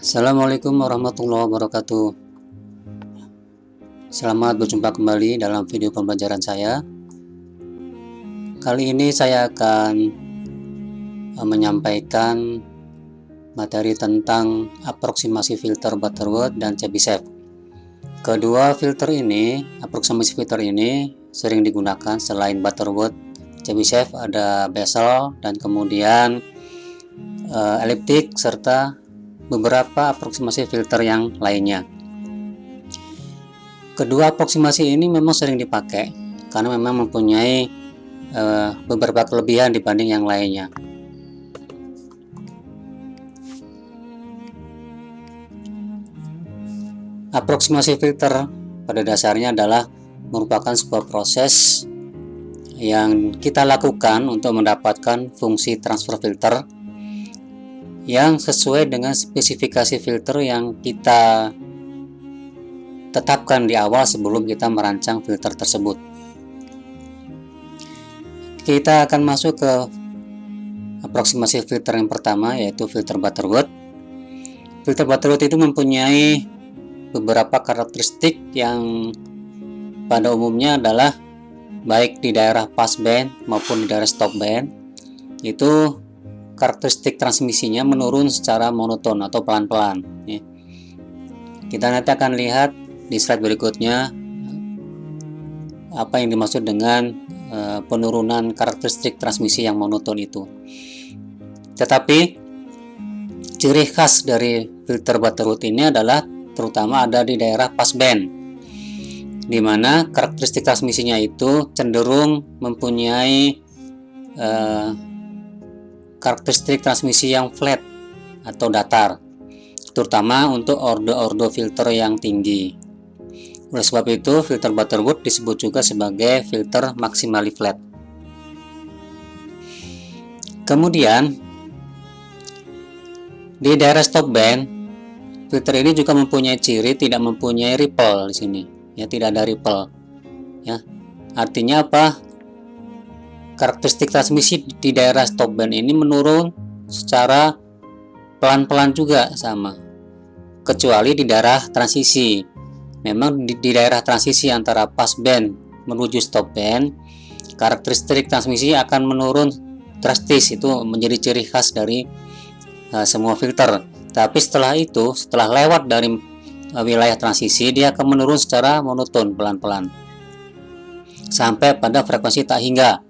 Assalamualaikum warahmatullahi wabarakatuh. Selamat berjumpa kembali dalam video pembelajaran saya. Kali ini saya akan menyampaikan materi tentang aproksimasi filter Butterworth dan Chebyshev. Kedua filter ini, aproksimasi filter ini sering digunakan selain Butterworth, Chebyshev, ada Bessel dan kemudian elliptic serta beberapa aproksimasi filter yang lainnya. Kedua aproksimasi ini memang sering dipakai karena memang mempunyai beberapa kelebihan dibanding yang lainnya. Aproksimasi filter pada dasarnya adalah merupakan sebuah proses yang kita lakukan untuk mendapatkan fungsi transfer filter yang sesuai dengan spesifikasi filter yang kita tetapkan di awal sebelum kita merancang filter tersebut. Kita akan masuk ke aproksimasi filter yang pertama, yaitu filter Butterworth. Filter Butterworth itu mempunyai beberapa karakteristik yang pada umumnya adalah baik di daerah passband maupun di daerah stopband, itu karakteristik transmisinya menurun secara monoton atau pelan-pelan. Kita nanti akan lihat di slide berikutnya apa yang dimaksud dengan penurunan karakteristik transmisi yang monoton itu. Tetapi ciri khas dari filter Butterworth ini adalah terutama ada di daerah passband, di mana karakteristik transmisinya itu cenderung mempunyai karakteristik transmisi yang flat atau datar, terutama untuk ordo-ordo filter yang tinggi. Oleh sebab itu, filter Butterworth disebut juga sebagai filter maximally flat. Kemudian, di daerah stopband, filter ini juga mempunyai ciri tidak mempunyai ripple di sini. Ya, tidak ada ripple. Ya, artinya apa? Karakteristik transmisi di daerah stopband ini menurun secara pelan-pelan juga sama, kecuali di daerah transisi. Memang di daerah transisi antara passband menuju stopband, karakteristik transmisi akan menurun drastis. Itu menjadi ciri khas dari semua filter. Tapi setelah itu, setelah lewat dari wilayah transisi, dia akan menurun secara monoton pelan-pelan sampai pada frekuensi tak hingga.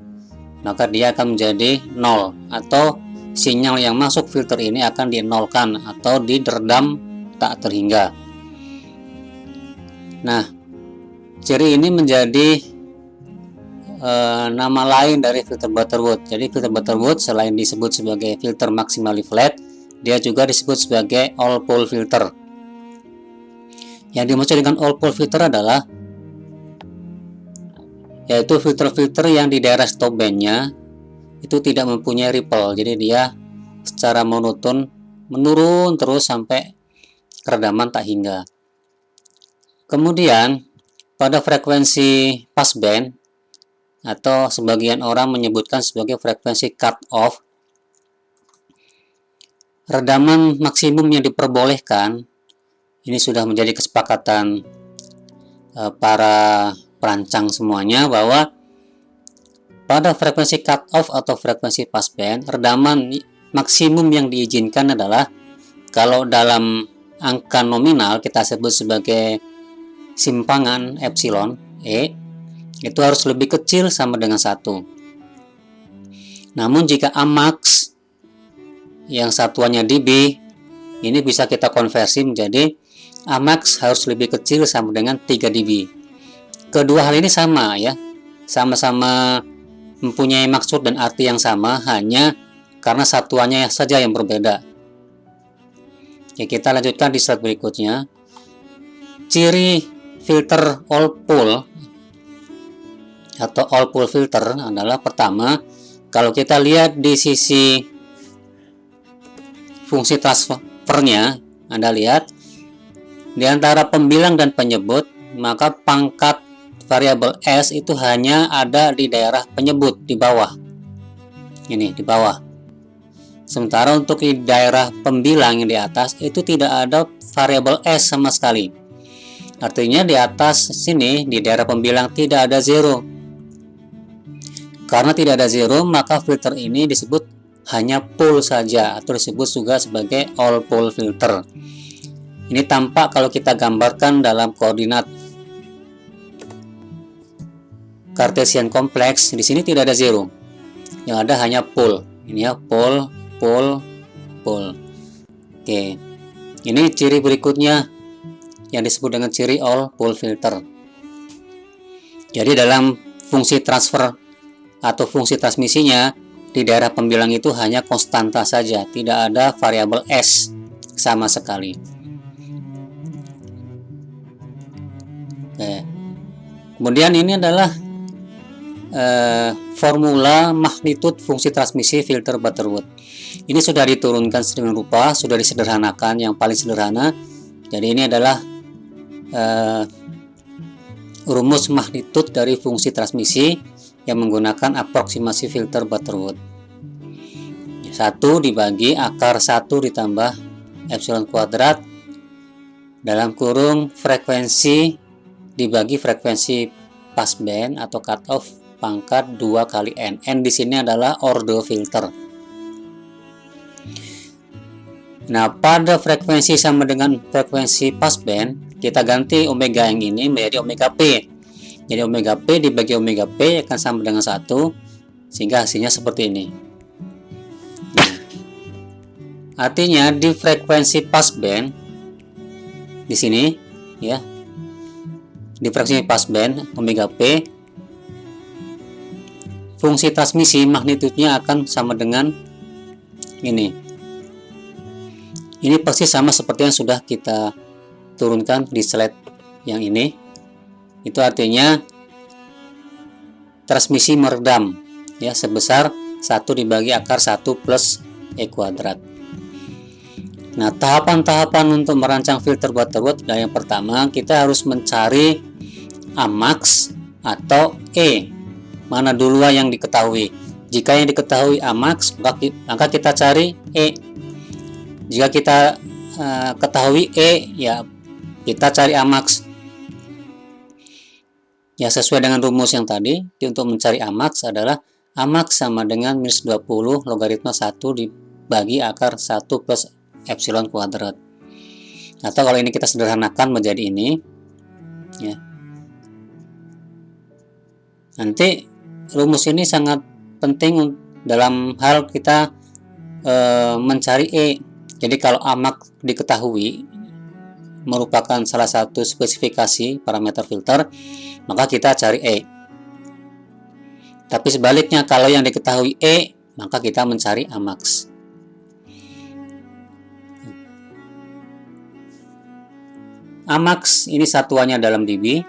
Maka dia akan menjadi nol, atau sinyal yang masuk filter ini akan dinolkan atau diredam tak terhingga. Nah, ciri ini menjadi nama lain dari filter Butterworth. Jadi filter Butterworth selain disebut sebagai filter maximally flat, dia juga disebut sebagai all pole filter. Yang dimaksud dengan all pole filter adalah yaitu filter-filter yang di daerah stopbandnya itu tidak mempunyai ripple, jadi dia secara monoton menurun terus sampai keredaman tak hingga. Kemudian pada frekuensi passband, atau sebagian orang menyebutkan sebagai frekuensi cut off, redaman maksimum yang diperbolehkan ini sudah menjadi kesepakatan para perancang semuanya, bahwa pada frekuensi cut off atau frekuensi passband, redaman maksimum yang diizinkan adalah kalau dalam angka nominal kita sebut sebagai simpangan epsilon E, itu harus lebih kecil sama dengan 1. Namun jika Amax yang satuannya dB, ini bisa kita konversi menjadi Amax harus lebih kecil sama dengan 3 dB. Kedua hal ini sama ya, sama-sama mempunyai maksud dan arti yang sama, hanya karena satuannya saja yang berbeda. Ya, kita lanjutkan di slide berikutnya. Ciri filter all pole atau all pole filter adalah, pertama, kalau kita lihat di sisi fungsi transfernya, Anda lihat di antara pembilang dan penyebut, maka pangkat variabel S itu hanya ada di daerah penyebut di bawah. Ini di bawah. Sementara untuk di daerah pembilang yang di atas itu tidak ada variabel S sama sekali. Artinya di atas sini di daerah pembilang tidak ada zero. Karena tidak ada zero, maka filter ini disebut hanya pole saja atau disebut juga sebagai all pole filter. Ini tampak kalau kita gambarkan dalam koordinat Cartesian kompleks. Di sini tidak ada zero. Yang ada hanya pole. Ini ya, pole, pole, pole. Oke. Ini ciri berikutnya yang disebut dengan ciri all pole filter. Jadi dalam fungsi transfer atau fungsi transmisinya di daerah pembilang itu hanya konstanta saja, tidak ada variabel S sama sekali. Oke. Kemudian ini adalah formula magnitude fungsi transmisi filter Butterworth. Ini sudah diturunkan sedemikian rupa, sudah disederhanakan yang paling sederhana. Jadi ini adalah rumus magnitude dari fungsi transmisi yang menggunakan aproksimasi filter Butterworth. 1 dibagi akar 1 ditambah epsilon kuadrat dalam kurung frekuensi dibagi frekuensi passband atau cutoff pangkat 2 kali N. N di sini adalah order filter. Nah, pada frekuensi sama dengan frekuensi passband, kita ganti omega yang ini menjadi omega P. Jadi omega P dibagi omega P akan sama dengan 1, sehingga hasilnya seperti ini. Nah, artinya di frekuensi passband di sini ya, di frekuensi passband omega P, fungsi transmisi magnitudenya akan sama dengan ini. Ini persis sama seperti yang sudah kita turunkan di slide yang ini. Itu artinya transmisi meredam ya sebesar 1 dibagi akar 1 plus E kuadrat. Nah, tahapan-tahapan untuk merancang filter Butterworth, yang pertama kita harus mencari Amax atau E. Mana dulu yang diketahui. Jika yang diketahui Amax, maka kita cari E. Jika kita ketahui E, ya kita cari Amax. Ya, sesuai dengan rumus yang tadi, untuk mencari Amax adalah Amax sama dengan minus 20 logaritma 1 dibagi akar 1 plus epsilon kuadrat. Atau kalau ini kita sederhanakan menjadi ini, ya. Nanti rumus ini sangat penting dalam hal kita mencari E. Jadi kalau Amax diketahui merupakan salah satu spesifikasi parameter filter, maka kita cari E. Tapi sebaliknya, kalau yang diketahui E, maka kita mencari Amax. Amax ini satuannya dalam dB,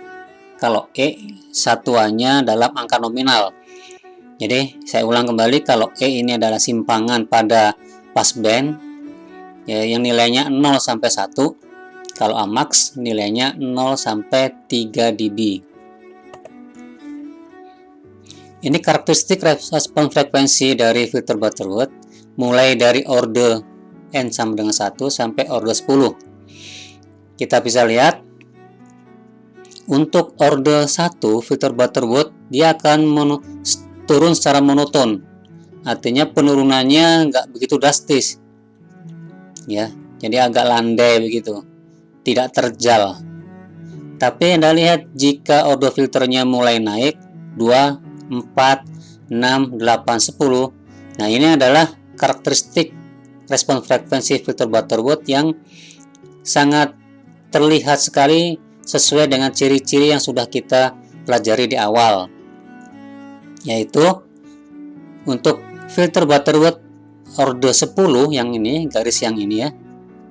kalau E satuannya dalam angka nominal. Jadi saya ulang kembali, kalau E ini adalah simpangan pada passband ya, yang nilainya 0 sampai 1. Kalau Amax nilainya 0 sampai 3 dB. Ini karakteristik respon frekuensi dari filter Butterworth mulai dari order N sama dengan 1 sampai order 10. Kita bisa lihat untuk order 1 filter Butterworth dia akan turun secara monoton. Artinya penurunannya nggak begitu drastis. Ya, jadi agak landai begitu. Tidak terjal. Tapi Anda lihat jika order filternya mulai naik 2, 4, 6, 8, 10. Nah, ini adalah karakteristik respon frekuensi filter Butterworth yang sangat terlihat sekali sesuai dengan ciri-ciri yang sudah kita pelajari di awal. Yaitu untuk filter Butterworth order 10 yang ini, garis yang ini ya.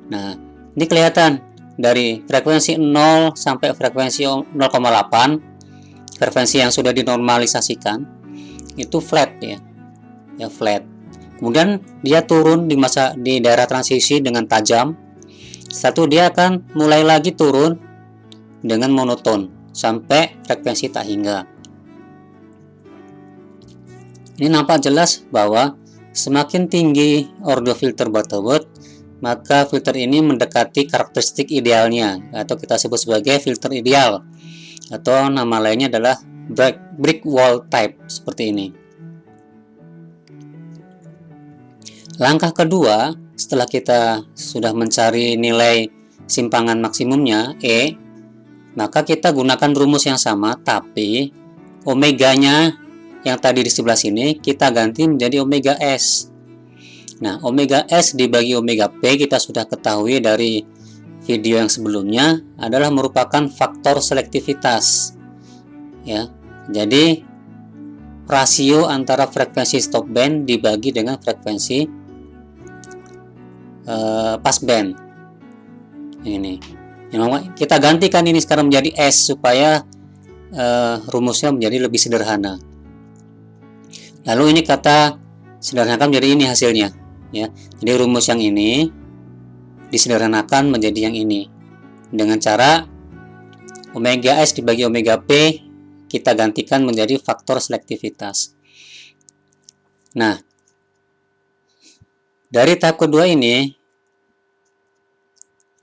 Nah, ini kelihatan dari frekuensi 0 sampai frekuensi 0,8, frekuensi yang sudah dinormalisasikan itu flat ya, flat. Kemudian dia turun di daerah transisi dengan tajam. Dia akan mulai lagi turun dengan monoton sampai frekuensi tak hingga. Ini nampak jelas bahwa Semakin tinggi ordo filter Butterworth, maka filter ini mendekati karakteristik idealnya, atau kita sebut sebagai filter ideal, atau nama lainnya adalah brick wall type, seperti ini. Langkah kedua, setelah kita sudah mencari nilai simpangan maksimumnya E, maka kita gunakan rumus yang sama, tapi omeganya yang tadi di sebelah sini kita ganti menjadi omega S. Nah, omega S dibagi omega P kita sudah ketahui dari video yang sebelumnya adalah merupakan faktor selektivitas. Ya, jadi rasio antara frekuensi stop band dibagi dengan frekuensi passband. Ini, kita gantikan ini sekarang menjadi S supaya rumusnya menjadi lebih sederhana. Lalu ini kata sederhanakan menjadi ini hasilnya, ya. Jadi rumus yang ini disederhanakan menjadi yang ini dengan cara omega S dibagi omega P kita gantikan menjadi faktor selektivitas. Nah, dari tahap kedua ini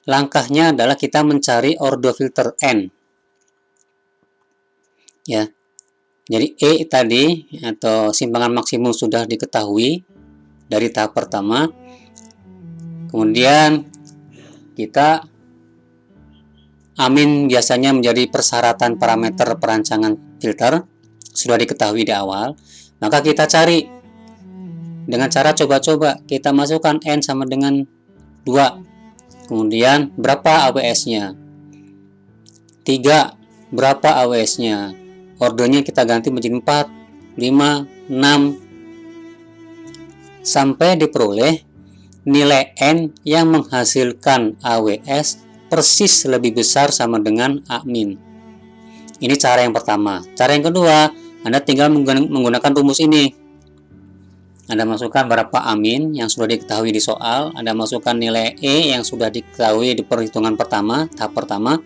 langkahnya adalah kita mencari ordo filter N, ya. Jadi E tadi atau simpangan maksimum sudah diketahui dari tahap pertama. Kemudian kita amin biasanya menjadi persyaratan parameter perancangan filter, sudah diketahui di awal. Maka kita cari dengan cara coba-coba, kita masukkan N sama dengan 2. Kemudian berapa AWS-nya? 3. Berapa AWS-nya? Ordonya kita ganti menjadi 4, 5, 6 sampai diperoleh nilai N yang menghasilkan AWS persis lebih besar sama dengan A min. Ini cara yang pertama. Cara yang kedua, Anda tinggal menggunakan rumus ini. Anda masukkan berapa A min yang sudah diketahui di soal, Anda masukkan nilai E yang sudah diketahui di perhitungan pertama, tahap pertama.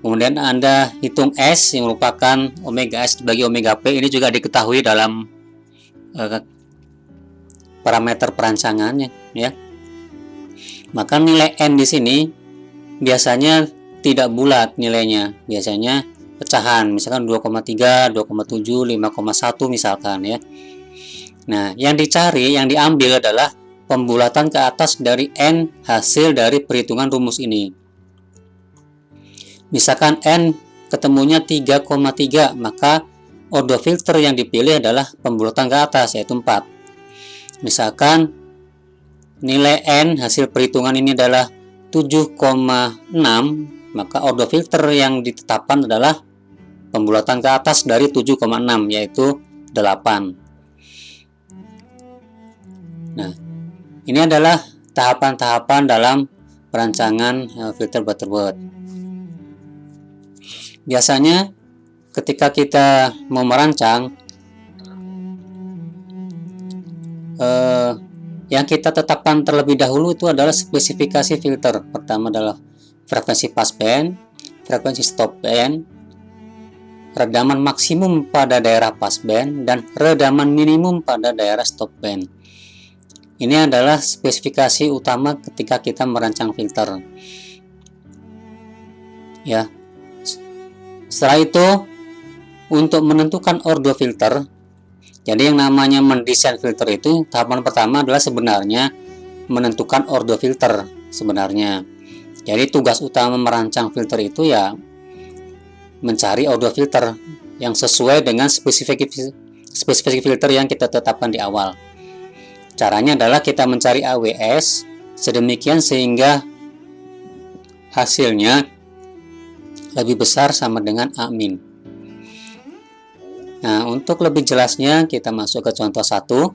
Kemudian Anda hitung S yang merupakan omega S dibagi omega P, ini juga diketahui dalam parameter perancangannya, ya. Maka nilai N di sini biasanya tidak bulat nilainya, biasanya pecahan, misalkan 2,3, 2,7, 5,1 misalkan, ya. Nah, yang dicari, yang diambil adalah pembulatan ke atas dari N hasil dari perhitungan rumus ini. Misalkan N ketemunya 3,3, maka ordo filter yang dipilih adalah pembulatan ke atas, yaitu 4. Misalkan nilai N hasil perhitungan ini adalah 7,6, maka ordo filter yang ditetapkan adalah pembulatan ke atas dari 7,6, yaitu 8. Nah, ini adalah tahapan-tahapan dalam perancangan filter Butterworth. Biasanya ketika kita mau merancang, yang kita tetapkan terlebih dahulu itu adalah spesifikasi filter. Pertama adalah frekuensi passband, frekuensi stop band, redaman maksimum pada daerah passband, dan redaman minimum pada daerah stop band. Ini adalah spesifikasi utama ketika kita merancang filter, ya. Setelah itu, untuk menentukan ordo filter, jadi yang namanya mendesain filter itu, tahapan pertama adalah sebenarnya menentukan ordo filter sebenarnya. Jadi tugas utama merancang filter itu ya mencari ordo filter yang sesuai dengan spesifik filter yang kita tetapkan di awal. Caranya adalah kita mencari AWS sedemikian sehingga hasilnya lebih besar sama dengan A min. Nah, untuk lebih jelasnya kita masuk ke contoh 1,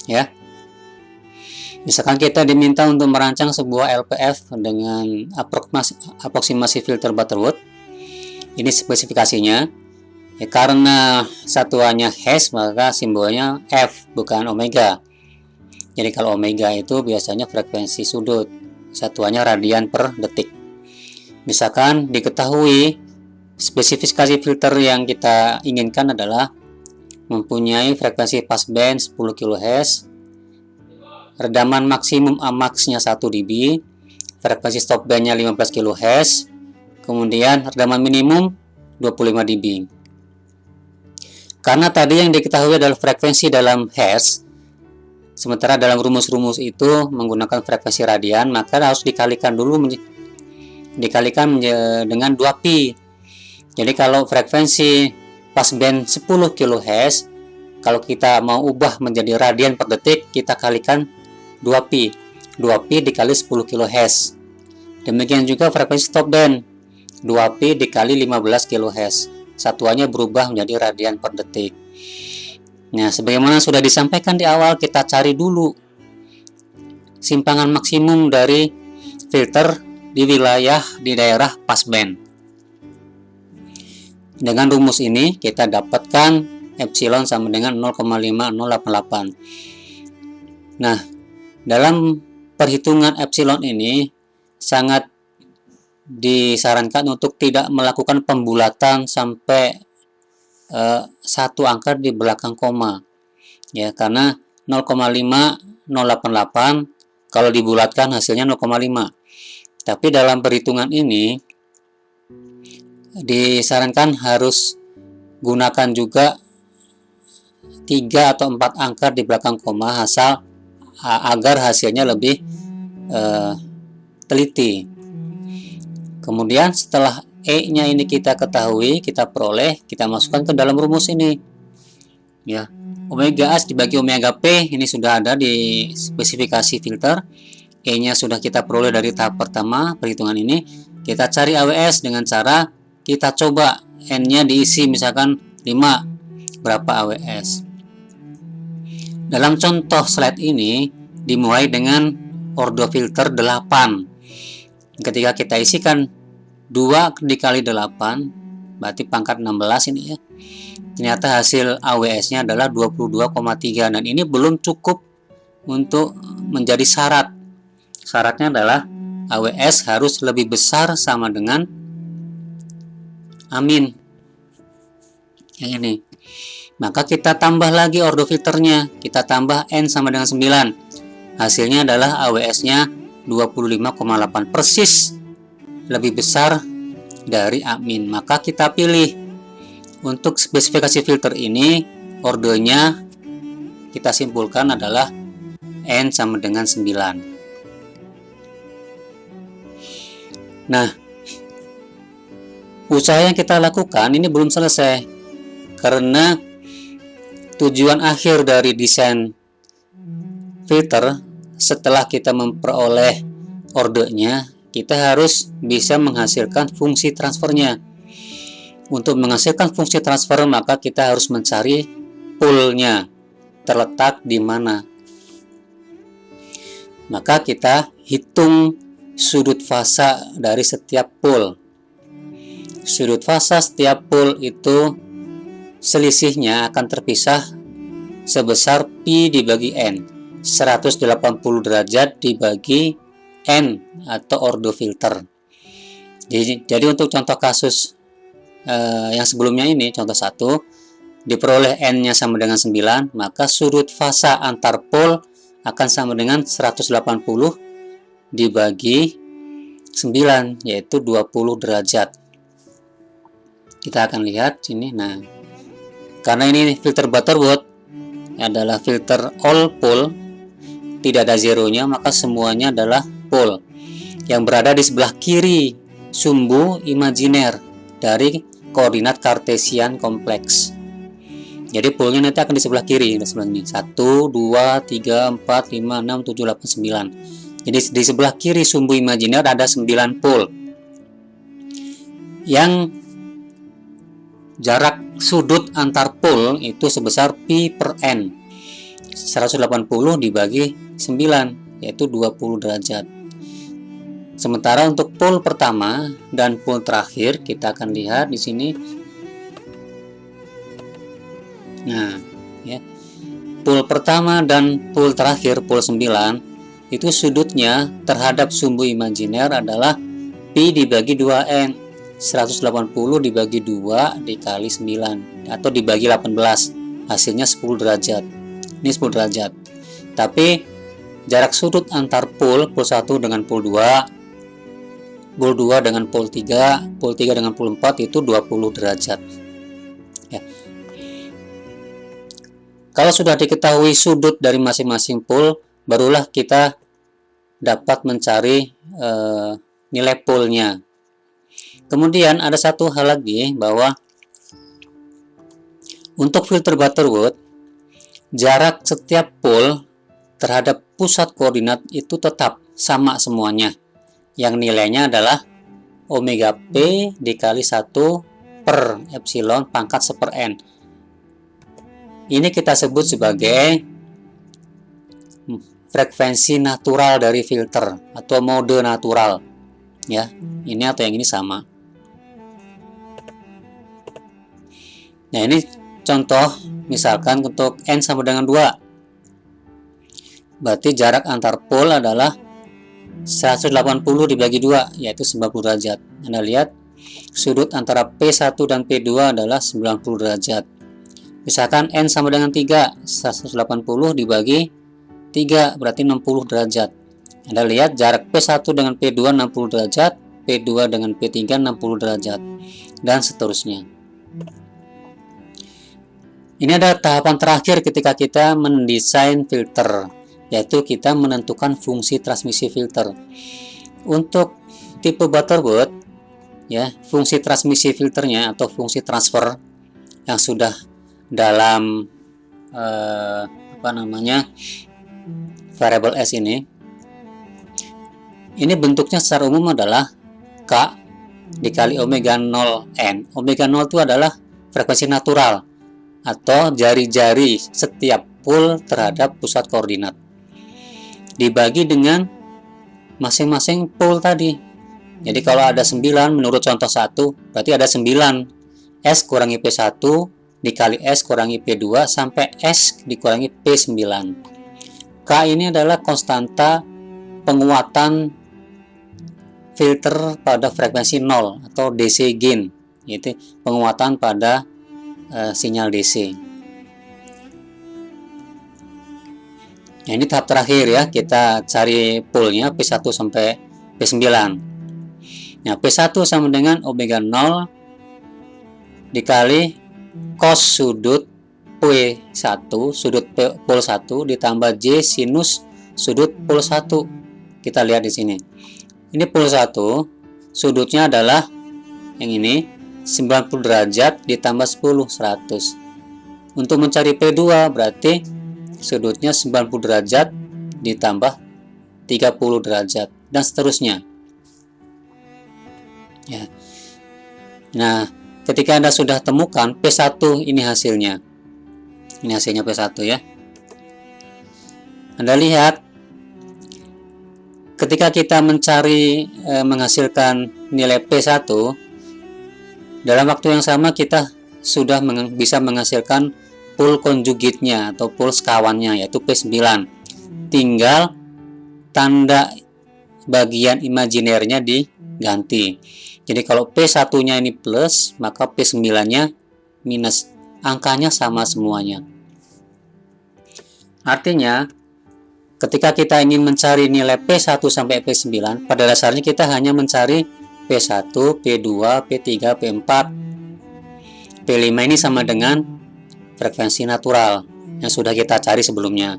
ya. Misalkan kita diminta untuk merancang sebuah LPF dengan aproksimasi filter Butterworth. Ini spesifikasinya. Ya, karena satuannya Hz, maka simbolnya F bukan omega. Jadi kalau omega itu biasanya frekuensi sudut, satuannya radian per detik. Misalkan diketahui spesifikasi filter yang kita inginkan adalah mempunyai frekuensi passband 10 kHz, redaman maksimum AMAX-nya 1 dB, frekuensi stopband-nya 15 kHz, kemudian redaman minimum 25 dB. Karena tadi yang diketahui adalah frekuensi dalam hertz, sementara dalam rumus-rumus itu menggunakan frekuensi radian, maka harus dikalikan dulu dengan 2pi. Jadi kalau frekuensi passband 10 kHz, kalau kita mau ubah menjadi radian per detik, kita kalikan 2pi. 2pi dikali 10 kHz. Demikian juga frekuensi stopband, 2pi dikali 15 kHz. Satuannya berubah menjadi radian per detik. Nah, sebagaimana sudah disampaikan di awal, kita cari dulu simpangan maksimum dari filter di daerah passband. Dengan rumus ini kita dapatkan epsilon sama dengan 0,5088. Nah, dalam perhitungan epsilon ini sangat disarankan untuk tidak melakukan pembulatan sampai satu angka di belakang koma, ya, karena 0,5088 kalau dibulatkan hasilnya 0,5. Tapi dalam perhitungan ini disarankan harus gunakan juga 3 atau 4 angka di belakang koma agar hasilnya lebih teliti. Kemudian setelah E-nya ini kita ketahui, kita peroleh, kita masukkan ke dalam rumus ini. Ya, omega S dibagi omega P ini sudah ada di spesifikasi filter. E-nya sudah kita peroleh dari tahap pertama perhitungan ini. Kita cari AWS dengan cara kita coba N-nya diisi misalkan 5, berapa AWS. Dalam contoh slide ini dimulai dengan ordo filter 8. Ketika kita isikan 2 dikali 8 berarti pangkat 16 ini ya. Ternyata hasil AWS-nya adalah 22,3 dan ini belum cukup untuk menjadi syarat. Syaratnya adalah AWS harus lebih besar sama dengan amin. Yang ini. Maka kita tambah lagi ordo filternya. Kita tambah N sama dengan 9. Hasilnya adalah AWS-nya 25,8, persis lebih besar dari amin. Maka kita pilih untuk spesifikasi filter ini, ordonya kita simpulkan adalah N sama dengan 9. Nah, usaha yang kita lakukan ini belum selesai, karena tujuan akhir dari desain filter setelah kita memperoleh ordonya, kita harus bisa menghasilkan fungsi transfernya. Untuk menghasilkan fungsi transfer, maka kita harus mencari poolnya terletak di mana. Maka kita hitung sudut fasa dari setiap pool. Sudut fasa setiap pool itu selisihnya akan terpisah sebesar pi dibagi n, 180 derajat dibagi N atau ordo filter. Jadi untuk contoh kasus yang sebelumnya ini, contoh 1, diperoleh N-nya sama dengan 9, maka sudut fasa antar pol akan sama dengan 180 dibagi 9, yaitu 20 derajat. Kita akan lihat sini. Nah, karena ini filter Butterworth adalah filter all pole, tidak ada zeronya, maka semuanya adalah pole yang berada di sebelah kiri sumbu imajiner dari koordinat kartesian kompleks. Jadi pole-nya nanti akan di sebelah kiri, di sebelah ini 1, 2, 3, 4, 5, 6, 7, 8, 9. Jadi di sebelah kiri sumbu imajiner ada 9 pole yang jarak sudut antar pole itu sebesar pi per n, 180 dibagi 9, yaitu 20 derajat. Sementara untuk pole pertama dan pole terakhir, kita akan lihat di sini. Nah, ya. Pole pertama dan pole terakhir, pole 9, itu sudutnya terhadap sumbu imajiner adalah pi dibagi 2n, 180 dibagi 2 dikali 9 atau dibagi 18. hasilnya 10 derajat. Ini 10 derajat. Tapi jarak sudut antar pol 1 dengan pol 2 dengan pol 3 dengan pol 4 itu 20 derajat. Ya. Kalau sudah diketahui sudut dari masing-masing pol, barulah kita dapat mencari nilai polnya. Kemudian ada satu hal lagi, bahwa untuk filter Butterworth, jarak setiap pol terhadap pusat koordinat itu tetap sama semuanya, yang nilainya adalah omega P dikali 1 per epsilon pangkat 1/n. Ini kita sebut sebagai frekuensi natural dari filter atau mode natural, ya. Ini atau yang ini sama. Nah, ini contoh misalkan untuk n sama dengan 2. Berarti jarak antar pol adalah 180 dibagi 2, yaitu 90 derajat. Anda lihat sudut antara P1 dan P2 adalah 90 derajat. Misalkan n sama dengan 3, 180 dibagi 3 berarti 60 derajat. Anda lihat jarak P1 dengan P2 60 derajat, P2 dengan P3 60 derajat, dan seterusnya. Ini ada tahapan terakhir ketika kita mendesain filter, yaitu kita menentukan fungsi transmisi filter. Untuk tipe Butterworth, ya, fungsi transmisi filternya atau fungsi transfer yang sudah dalam variable S ini bentuknya secara umum adalah K dikali omega 0n. Omega 0 itu adalah frekuensi natural atau jari-jari setiap pol terhadap pusat koordinat, dibagi dengan masing-masing pol tadi. Jadi kalau ada 9 menurut contoh 1, berarti ada 9 S kurangi P1 dikali S kurangi P2 sampai S dikurangi P9. K ini adalah konstanta penguatan filter pada frekuensi 0 atau DC gain, yaitu penguatan pada sinyal DC. Nah, ini tahap terakhir ya, kita cari polnya P1 sampai P9. Nah, P1 sama dengan omega 0 dikali cos sudut P1, sudut pol 1 ditambah J sinus sudut pol 1. Kita lihat di sini. Ini pol 1, sudutnya adalah yang ini 90 derajat ditambah 10 100. Untuk mencari P2 berarti sudutnya 90 derajat ditambah 30 derajat dan seterusnya. Ya. Nah, ketika Anda sudah temukan P1, ini hasilnya. Ini hasilnya P1 ya. Anda lihat ketika kita mencari menghasilkan nilai P1, dalam waktu yang sama kita sudah bisa menghasilkan pol konjugitnya atau pol sekawannya, yaitu P9. Tinggal tanda bagian imajinernya diganti. Jadi kalau P1-nya ini plus, maka P9-nya minus. Angkanya sama semuanya. Artinya, ketika kita ingin mencari nilai P1 sampai P9, pada dasarnya kita hanya mencari P1, P2, P3, P4. P5 ini sama dengan frekuensi natural yang sudah kita cari sebelumnya.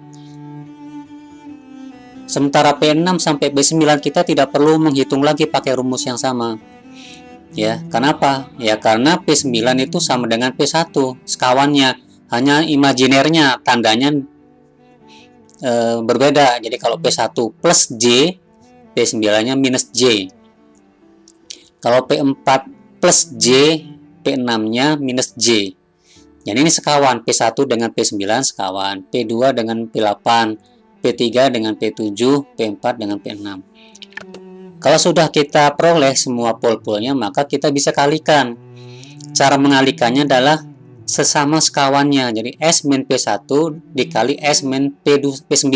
Sementara P6 sampai P9 kita tidak perlu menghitung lagi pakai rumus yang sama. Ya, kenapa? Ya karena P9 itu sama dengan P1 sekawannya, hanya imajinernya tandanya berbeda. Jadi kalau P1 plus J, P9-nya minus J. Kalau P4 plus J, P6-nya minus J. Jadi ini sekawan, P1 dengan P9 sekawan, P2 dengan P8, P3 dengan P7, P4 dengan P6. Kalau sudah kita peroleh semua pol-polnya, maka kita bisa kalikan. Cara mengalikannya adalah sesama sekawannya. Jadi S min P1 dikali S min P9.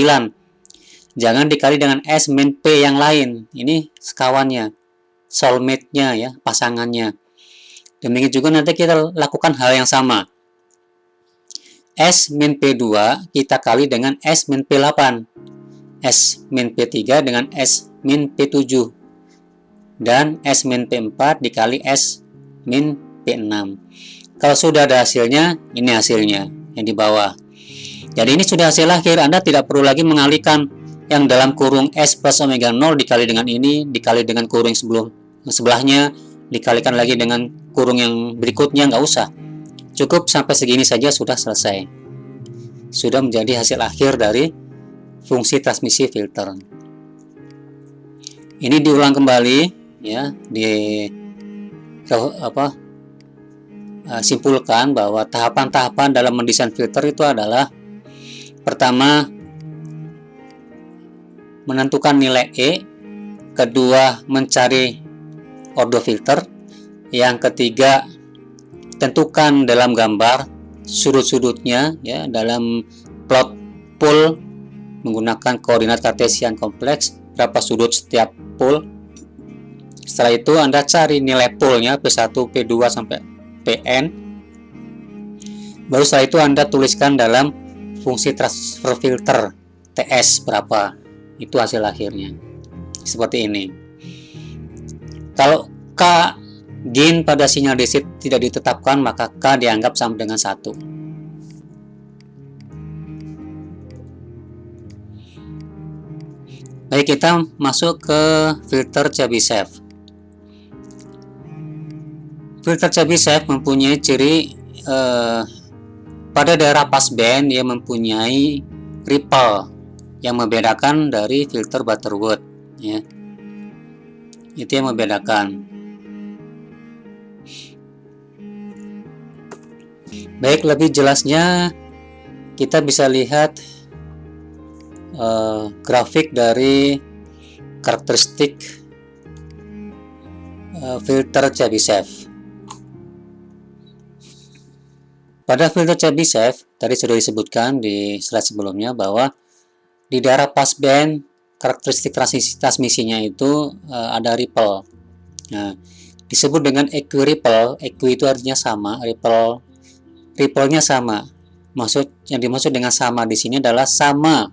Jangan dikali dengan S min P yang lain. Ini sekawannya, soulmate-nya ya, pasangannya. Demikian juga nanti kita lakukan hal yang sama. S min P2 kita kali dengan S min P8, S min P3 dengan S min P7, dan S min P4 dikali S min P6. Kalau sudah ada hasilnya, ini hasilnya yang di bawah. Jadi ini sudah hasil akhir, Anda tidak perlu lagi mengalihkan yang dalam kurung S plus omega 0 dikali dengan ini, dikali dengan kurung sebelahnya, dikalikan lagi dengan kurung yang berikutnya, nggak usah. Cukup sampai segini saja sudah selesai. Sudah menjadi hasil akhir dari fungsi transmisi filter. Ini diulang kembali ya, simpulkan bahwa tahapan-tahapan dalam mendesain filter itu adalah: pertama, menentukan nilai E, kedua, mencari ordo filter, yang ketiga, tentukan dalam gambar sudut-sudutnya ya, dalam plot pole menggunakan koordinat kartesian kompleks, berapa sudut setiap pole. Setelah itu Anda cari nilai pole-nya P1, P2 sampai Pn. Baru setelah itu Anda tuliskan dalam fungsi transfer filter TS berapa. Itu hasil akhirnya. Seperti ini. Kalau K gain pada sinyal DC tidak ditetapkan, maka K dianggap sama dengan 1. Baik, kita masuk ke filter Chebyshev. Filter Chebyshev mempunyai ciri pada daerah passband dia mempunyai ripple yang membedakan dari filter Butterworth ya. Itu yang membedakan. Baik, lebih jelasnya kita bisa lihat grafik dari karakteristik filter Chebyshev. Pada filter Chebyshev tadi sudah disebutkan di slide sebelumnya bahwa di daerah passband karakteristik transmisinya itu ada ripple. Nah, disebut dengan equiripple. Equi itu artinya sama, ripple-nya sama. Yang dimaksud dengan sama di sini adalah sama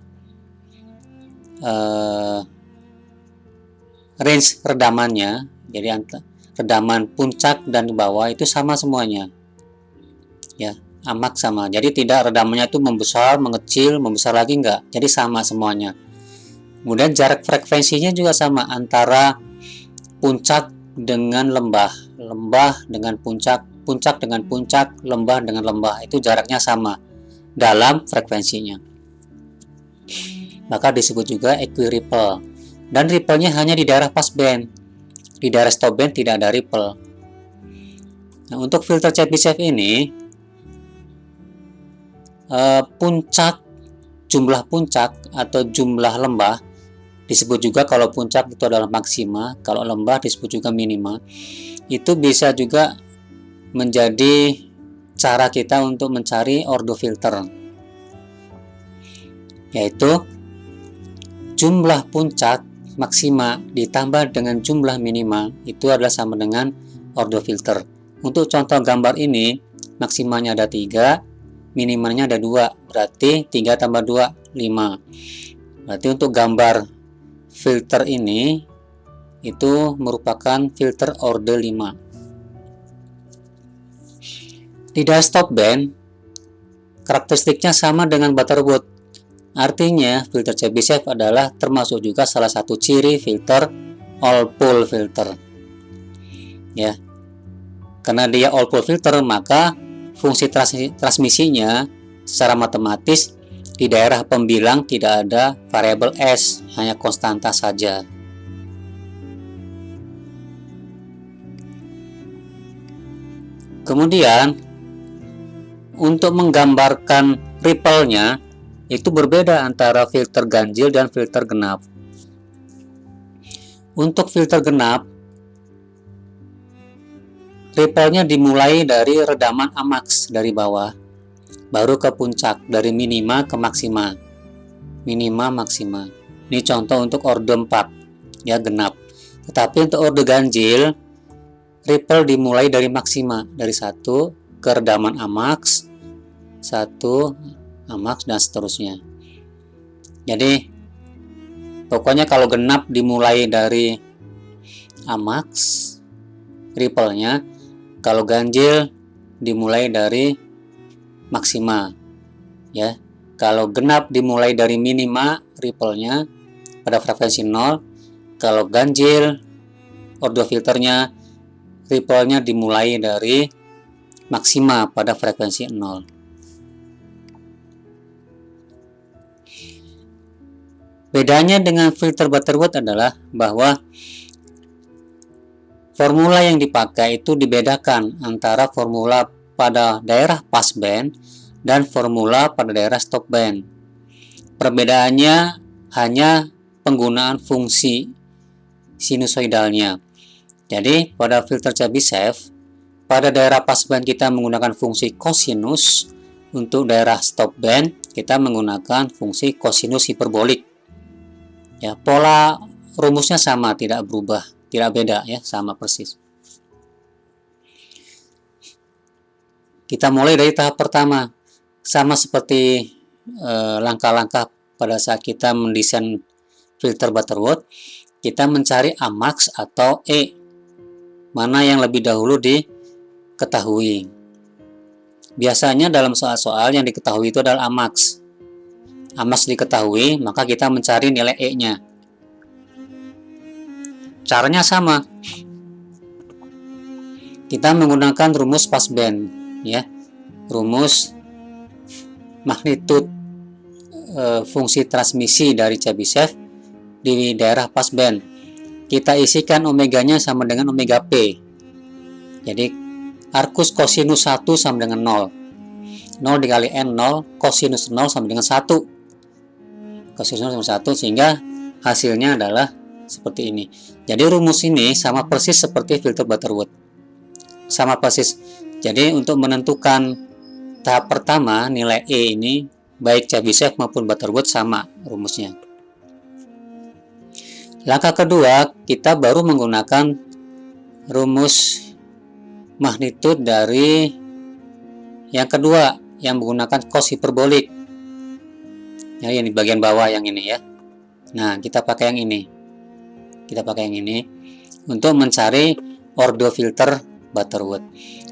range redamannya. Jadi redaman puncak dan bawah itu sama semuanya. Ya, amak sama. Jadi tidak redamannya itu membesar, mengecil, membesar lagi enggak. Jadi sama semuanya. Kemudian jarak frekuensinya juga sama antara puncak dengan lembah, lembah dengan puncak, puncak dengan puncak, lembah dengan lembah. Itu jaraknya sama dalam frekuensinya. Maka disebut juga equiripple. Dan ripple-nya hanya di daerah passband. Di daerah stopband tidak ada ripple. Nah, untuk filter Chebyshev ini jumlah puncak atau jumlah lembah disebut juga, kalau puncak itu adalah maksima, kalau lembah disebut juga minima. Itu bisa juga menjadi cara kita untuk mencari ordo filter, yaitu jumlah puncak maksima ditambah dengan jumlah minima itu adalah sama dengan ordo filter. Untuk contoh gambar ini, maksimanya ada 3, minimanya ada 2, berarti 3 tambah 2, 5. Berarti untuk gambar filter ini itu merupakan filter order 5. Di daerah stopband karakteristiknya sama dengan Butterworth. Artinya filter Chebyshev adalah termasuk juga salah satu ciri filter all pole filter. Ya. Karena dia all pole filter, maka fungsi transmisinya secara matematis di daerah pembilang tidak ada variabel S, hanya konstanta saja. Kemudian untuk menggambarkan ripple-nya itu berbeda antara filter ganjil dan filter genap. Untuk filter genap, ripple-nya dimulai dari redaman amaks dari bawah, baru ke puncak, dari minima ke maksima, minima maksima. Ini contoh untuk ordo 4 ya, genap. Tetapi untuk ordo ganjil, ripple dimulai dari maksima, dari 1 ke redaman amaks, 1 AMAX dan seterusnya. Jadi pokoknya kalau genap dimulai dari AMAX ripple-nya, kalau ganjil dimulai dari maksima ya. Kalau genap dimulai dari minima ripple-nya pada frekuensi 0, kalau ganjil ordo filternya ripple-nya dimulai dari maksima pada frekuensi 0. Bedanya dengan filter Butterworth adalah bahwa formula yang dipakai itu dibedakan antara formula pada daerah passband dan formula pada daerah stopband. Perbedaannya hanya penggunaan fungsi sinusoidalnya. Jadi pada filter Chebyshev, pada daerah passband kita menggunakan fungsi cosinus, untuk daerah stopband kita menggunakan fungsi cosinus hiperbolik. Ya, pola rumusnya sama, tidak berubah, tidak beda ya, sama persis. Kita mulai dari tahap pertama, sama seperti langkah-langkah pada saat kita mendesain filter Butterworth. Kita mencari AMAX atau E, mana yang lebih dahulu diketahui. Biasanya dalam soal-soal yang diketahui itu adalah AMAX. AMAX diketahui, maka kita mencari nilai E-nya. Caranya sama. Kita menggunakan rumus passband, ya. Rumus magnitude fungsi transmisi dari Chebyshev di daerah passband. Kita isikan omeganya sama dengan omega P. Jadi arcus cosinus 1 sama dengan 0. 0 dikali N 0, cosinus 0 sama dengan 1. Cosinus 0 sama 1, sehingga hasilnya adalah seperti ini. Jadi rumus ini sama persis seperti filter Butterworth. Sama persis. Jadi untuk menentukan tahap pertama, nilai E ini baik Chebyshev maupun Butterworth sama rumusnya. Langkah kedua, kita baru menggunakan rumus magnitude dari yang kedua, yang menggunakan cos hiperbolik. Ya, yang di bagian bawah yang ini ya. Nah, kita pakai yang ini. Kita pakai yang ini untuk mencari ordo filter Butterworth.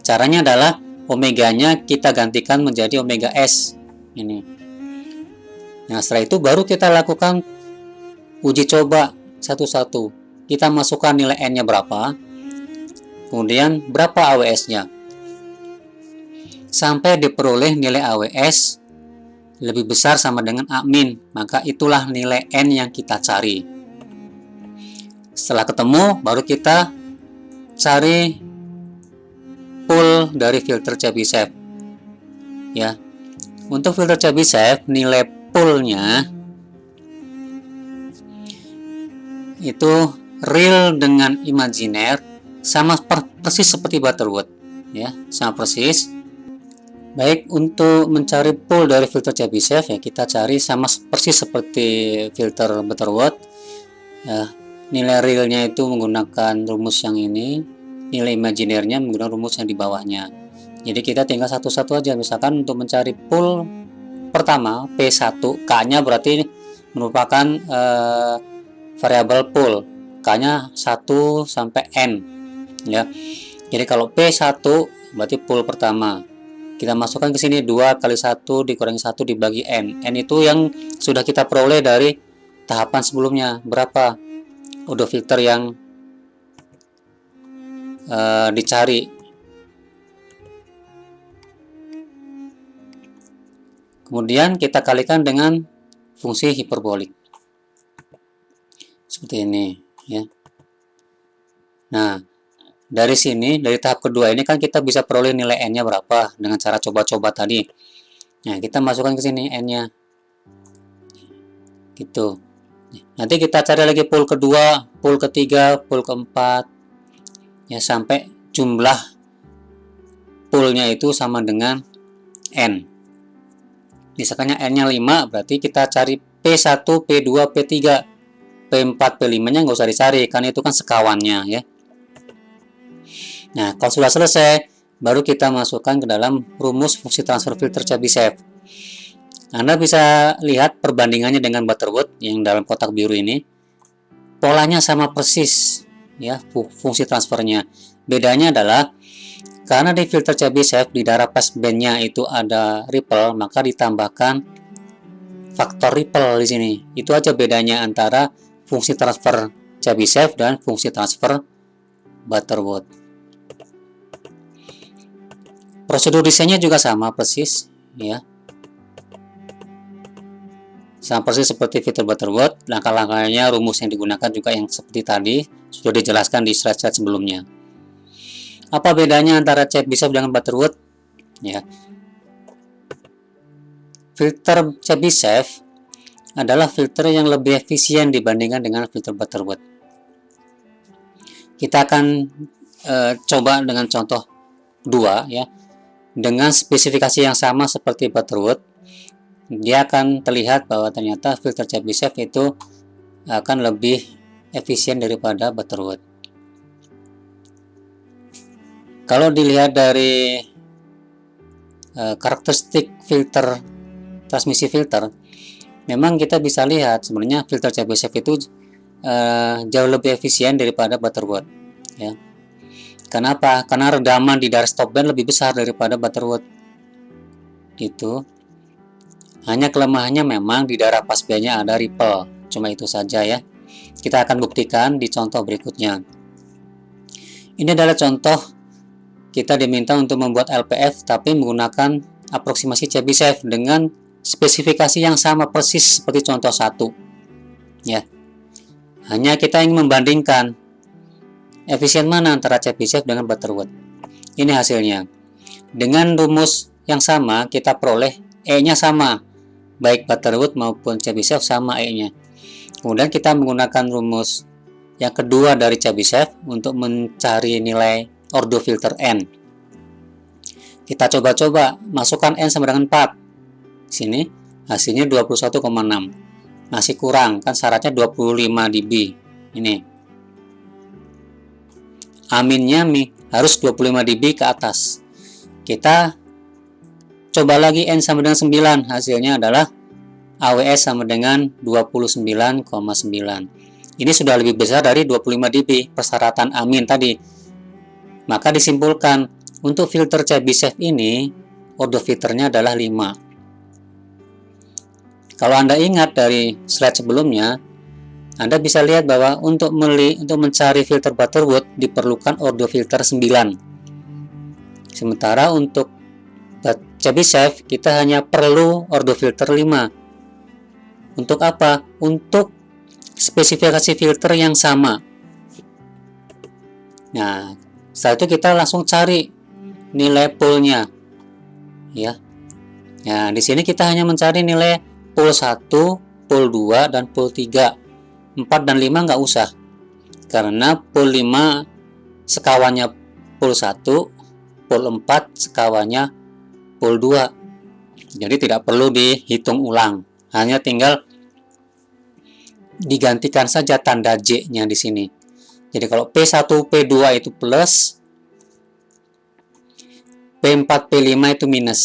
Caranya adalah omeganya kita gantikan menjadi omega S. Ini. Nah, setelah itu baru kita lakukan uji coba satu-satu. Kita masukkan nilai N-nya berapa, kemudian berapa AWS-nya. Sampai diperoleh nilai AWS lebih besar sama dengan A min, maka itulah nilai N yang kita cari. Setelah ketemu, baru kita cari pool dari filter Chebyshev. Ya, untuk filter Chebyshev nilai poolnya itu real dengan imajiner sama persis seperti Butterworth. Ya, sama persis. Baik, untuk mencari pool dari filter Chebyshev ya kita cari sama persis seperti filter Butterworth. Ya, nilai realnya itu menggunakan rumus yang ini, nilai imajinernya menggunakan rumus yang di bawahnya. Jadi kita tinggal satu-satu aja. Misalkan untuk mencari pool pertama P1, K-nya berarti merupakan variabel pool. K-nya 1 sampai N. Ya. Jadi kalau P1 berarti pool pertama. Kita masukkan ke sini 2 kali 1 dikurangi 1 dibagi N. N itu yang sudah kita peroleh dari tahapan sebelumnya. Berapa ordo filter yang dicari. Kemudian kita kalikan dengan fungsi hiperbolik. Seperti ini. Ya. Nah, dari sini, dari tahap kedua ini kan kita bisa peroleh nilai N-nya berapa dengan cara coba-coba tadi. Nah, kita masukkan ke sini N-nya. Gitu. Nanti kita cari lagi pool kedua, pool ketiga, pool keempat. Ya, sampai jumlah poolnya itu sama dengan N. Misalkannya N-nya 5, berarti kita cari P1, P2, P3. P4, P5-nya nggak usah dicari, karena itu kan sekawannya ya. Nah, kalau sudah selesai, baru kita masukkan ke dalam rumus fungsi transfer filter Chebyshev. Anda bisa lihat perbandingannya dengan Butterworth yang dalam kotak biru ini. Polanya sama persis ya, fungsi transfernya. Bedanya adalah karena di filter Chebyshev di darah passbandnya itu ada ripple, maka ditambahkan faktor ripple di sini. Itu aja bedanya antara fungsi transfer Chebyshev dan fungsi transfer Butterworth. Prosedur desainnya juga sama persis ya. Sama persis seperti filter Butterworth. Langkah-langkahnya, rumus yang digunakan juga yang seperti tadi sudah dijelaskan di slide-slide sebelumnya. Apa bedanya antara Chebyshev dengan Butterworth? Ya. Filter Chebyshev adalah filter yang lebih efisien dibandingkan dengan filter Butterworth. Kita akan coba dengan contoh 2 ya. Dengan spesifikasi yang sama seperti Butterworth, dia akan terlihat bahwa ternyata filter Chebyshev itu akan lebih efisien daripada Butterworth. Kalau dilihat dari karakteristik filter, transmisi filter, memang kita bisa lihat sebenarnya filter Chebyshev itu jauh lebih efisien daripada Butterworth ya. Kenapa? Karena redaman di darah stopband lebih besar daripada Butterworth. Itu hanya kelemahannya memang di darah passbandnya ada ripple, cuma itu saja ya. Kita akan buktikan di contoh berikutnya. Ini adalah contoh kita diminta untuk membuat LPF tapi menggunakan aproksimasi Chebyshev dengan spesifikasi yang sama persis seperti contoh 1 ya. Hanya kita ingin membandingkan efisien mana antara Chebyshev dengan Butterworth. Ini hasilnya. Dengan rumus yang sama kita peroleh E-nya sama, baik Butterworth maupun Chebyshev sama E-nya. Kemudian kita menggunakan rumus yang kedua dari Chebyshev untuk mencari nilai ordo filter N. Kita coba-coba masukkan N sama dengan 4. Sini hasilnya 21,6. Masih kurang, kan syaratnya 25 dB. Ini. Aminnya harus 25 dB ke atas. Kita coba lagi N sama dengan 9. Hasilnya adalah AWS sama dengan 29,9. Ini sudah lebih besar dari 25 dB persyaratan amin tadi. Maka disimpulkan untuk filter Chebyshev ini ordo filternya adalah 5. Kalau Anda ingat dari slide sebelumnya, Anda bisa lihat bahwa untuk mencari filter Butterworth diperlukan ordo filter 9. Sementara untuk Chebyshev kita hanya perlu ordo filter 5. Untuk apa? Untuk spesifikasi filter yang sama. Nah, setelah itu kita langsung cari nilai poolnya. Ya. Nah, di sini kita hanya mencari nilai pool 1, pool 2, dan pool 3. 4 dan 5 nggak usah. Karena pool 5 sekawannya pool 1, pool 4 sekawannya pool 2. Jadi tidak perlu dihitung ulang. Hanya tinggal digantikan saja tanda J-nya di sini. Jadi kalau P1, P2 itu plus, P4, P5 itu minus.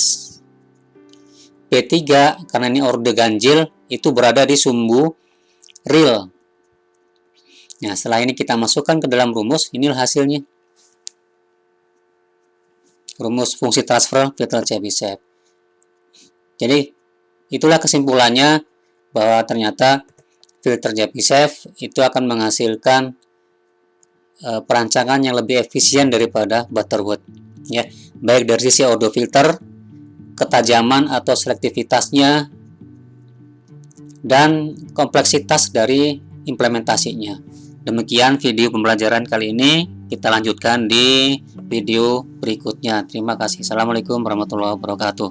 P3 karena ini ordo ganjil itu berada di sumbu real. Nah, setelah ini kita masukkan ke dalam rumus, inilah hasilnya. Rumus fungsi transfer filter Chebyshev. Jadi, itulah kesimpulannya bahwa ternyata filter Chebyshev itu akan menghasilkan perancangan yang lebih efisien daripada Butterworth. Ya, baik dari sisi ordo filter, ketajaman atau selektivitasnya, dan kompleksitas dari implementasinya. Demikian video pembelajaran kali ini. Kita lanjutkan di video berikutnya. Terima kasih. Assalamualaikum warahmatullahi wabarakatuh.